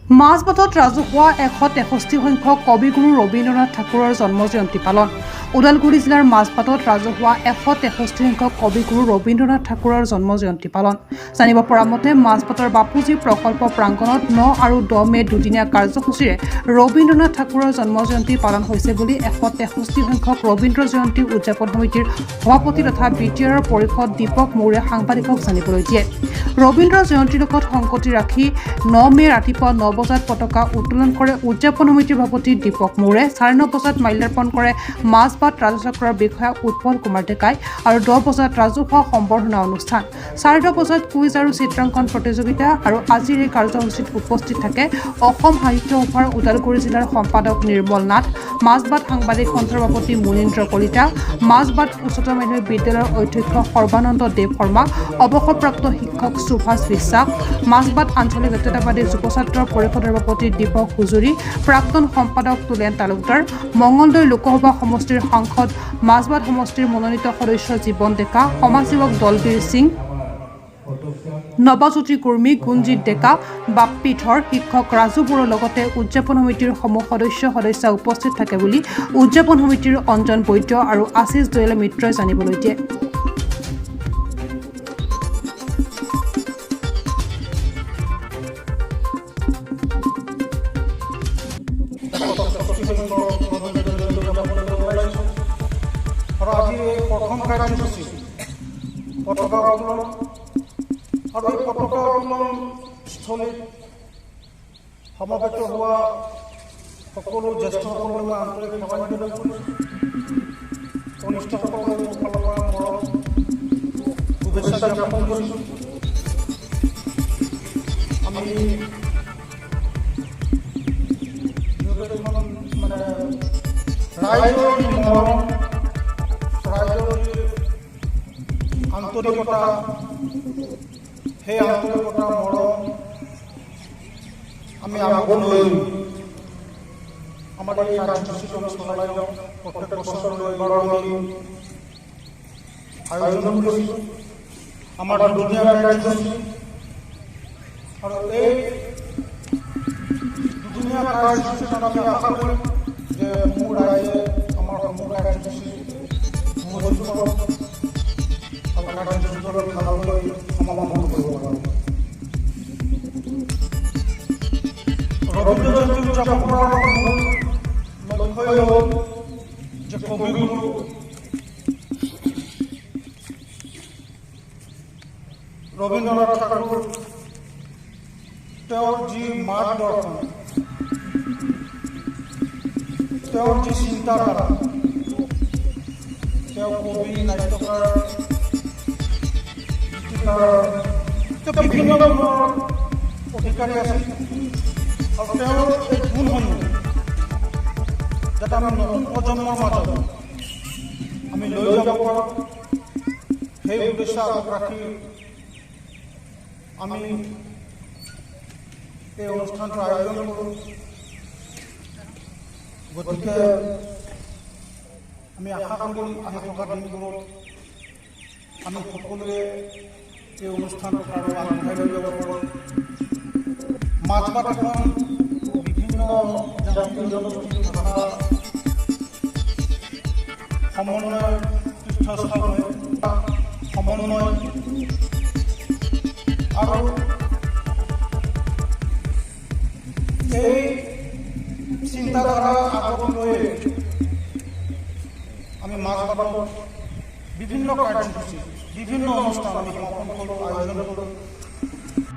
মাজবাটত ৰাজহুৱা 163 সংখ্যক কবিগুৰু ৰবীন্দ্ৰনাথ ঠাকুৰৰ জন্মজয়ন্তী পালন। ওদালগুৰি জিলাৰ মাজবাটত ৰাজহুৱা 163 সংখ্যক কবিগুৰু ৰবীন্দ্ৰনাথ ঠাকুৰৰ জন্মজয়ন্তী পালন। জানিব পৰা মতে মাজবাটৰ বাপুজী প্ৰকল্প প্ৰাংগণত 9 আৰু 10 মে দুদিনীয়া কাৰ্যসূচীৰে ৰবীন্দ্ৰনাথ ঠাকুৰৰ জন্মজয়ন্তী পালন হৈছে বুলি 163 সংখ্যক ৰবীন্দ্ৰ জয়ন্তী উদযাপন সমিতিৰ সভাপতি তথা বিটিআৰৰ পৰিষদ দীপক মৌৰে সাংবাদিকক জানিবলৈ দিয়ে। ৰবীন্দ্ৰ জয়ন্তীৰ লগত সংগতি ৰাখি 9 মে ৰাতিপুৱা 9 বজাত পতাকা উত্তোলন কৰে উদযাপন সমিতিৰ সভাপতি দীপক মৌৰে। 9:30 বজাত মাল্যাৰ্পণ কৰে মাজবাট ৰাজচক্ৰৰ বিষয়া উৎপল কুমাৰ ডেকাই আৰু 10 বজাত ৰাজহুৱা সম্বৰ্ধনা অনুষ্ঠান। 10:30 বজাত কুইজ আৰু চিত্ৰাংকন প্ৰতিযোগিতা আৰু আজিৰ এই কাৰ্যসূচীত উপস্থিত থাকে অসম সাহিত্য সভাৰ ওদালগুৰি জিলাৰ সম্পাদক নিৰ্মল নাথ, মাজবাট সাংবাদিক সন্থাৰ সভাপতি মুনীন্দ্ৰ কলিতা, মাজবাট উচ্চতৰ মাধ্যমিক বিদ্যালয়ৰ অধ্যক্ষ সৰ্বানন্দ দেৱ শৰ্মা, অৱসৰপ্ৰাপ্ত শিক্ষক সুভাষ বিশ্বাস, মাজবাট আঞ্চলিক জাতীয়তাবাদী যুৱ ছাত্ৰ পৰিষদৰ সভাপতি দীপক হুজুৰি, প্ৰাক্তন সম্পাদক তুলেন তালুকদাৰ, মঙলদৈ লোকসভা সমষ্টিৰ সাংসদ, মাজবাট সমষ্টিৰ মনোনীত সদস্য জীৱন ডেকা, সমাজসেৱক দলবীৰ সিং, নৱজ্যোতি কুৰ্মী, গুণজিৎ ডেকা, বাপ্পী ধৰ, শিক্ষক ৰাজু বড়োৰ লগতে উদযাপন সমিতিৰ সমূহ সদস্য উপস্থিত থাকে বুলি উদযাপন সমিতিৰ অঞ্জন বৈদ্য আৰু আশিষ দয়াল মিত্ৰই জানিবলৈ দিয়ে। আজি প্ৰথম কাৰ্যসূচী পতাকা উত্তোলন আৰু এই পতাকা উত্তোলন স্থলীত সমবেত হোৱা সকলো জ্যেষ্ঠসকললৈ মই আন্তৰিক সেৱা নিবেদন কৰিছোঁ। কনিষ্ঠসকলৰ ফালৰ পৰা মৰম শুভেচ্ছা জ্ঞাপন কৰিছোঁ। আমি মানে ৰাইজৰ মৰম, ৰাইজৰ আন্তৰিকতা, সেই আন্তৰিকতা মৰম আমি আগলৈ আমাৰ এই কাৰ্যসূচীটো চলাই যাওঁ। প্ৰত্যেক বছৰলৈ এবাৰ আমি আয়োজন কৰিছোঁ আমাৰ দুদিনীয়া কাৰ্যসূচী, আৰু এই দুদিনীয়া কাৰ্যসূচীত আমি আশা কৰিম যে মোৰ ৰাইজে আমাৰ সমূহ কাৰ্যসূচী উপভোগ কৰক আৰু কাৰ্যসূচীলৈ ভালকৈ সমাপন কৰিব পাৰোঁ। ৰবীন্দ্ৰ জয়ন্তী উদযাপন কৰাৰ মূল লক্ষ্যই হ'ল যে কবিগুৰু ৰবীন্দ্ৰনাথ ঠাকুৰ তেওঁৰ যি মাৰ্গদৰ্শন, তেওঁৰ যি চিন্তাধাৰা, তেওঁ কবি, নাট্যকাৰ, গীতিকাৰ, বিভিন্ন ধৰণৰ অধিকাৰী আছিল, আৰু তেওঁৰ এই গুণসমূহ যাতে আমি নতুন প্ৰজন্মৰ মাজত আমি লৈ যাব পাৰোঁ, সেই উদ্দেশ্য আগত ৰাখি আমি এই অনুষ্ঠানটো আয়োজন কৰোঁ। গতিকে আমি আশা কৰিম আহি থকা দিনবোৰত আমি সকলোৱে এই অনুষ্ঠানটোক আৰু আগবঢ়াই লৈ যাব পাৰোঁ। মাজবাট এখন বিভিন্ন জাতি জনগোষ্ঠী ভাষা সমন্বয় তীৰ্থস্থান, সমন্বয় আৰু এই চিন্তাধাৰা আগত লৈ আমি মাজবাটত বিভিন্ন কাৰ্যসূচী, বিভিন্ন অনুষ্ঠান আমি সমাপন কৰোঁ, আয়োজন কৰোঁ।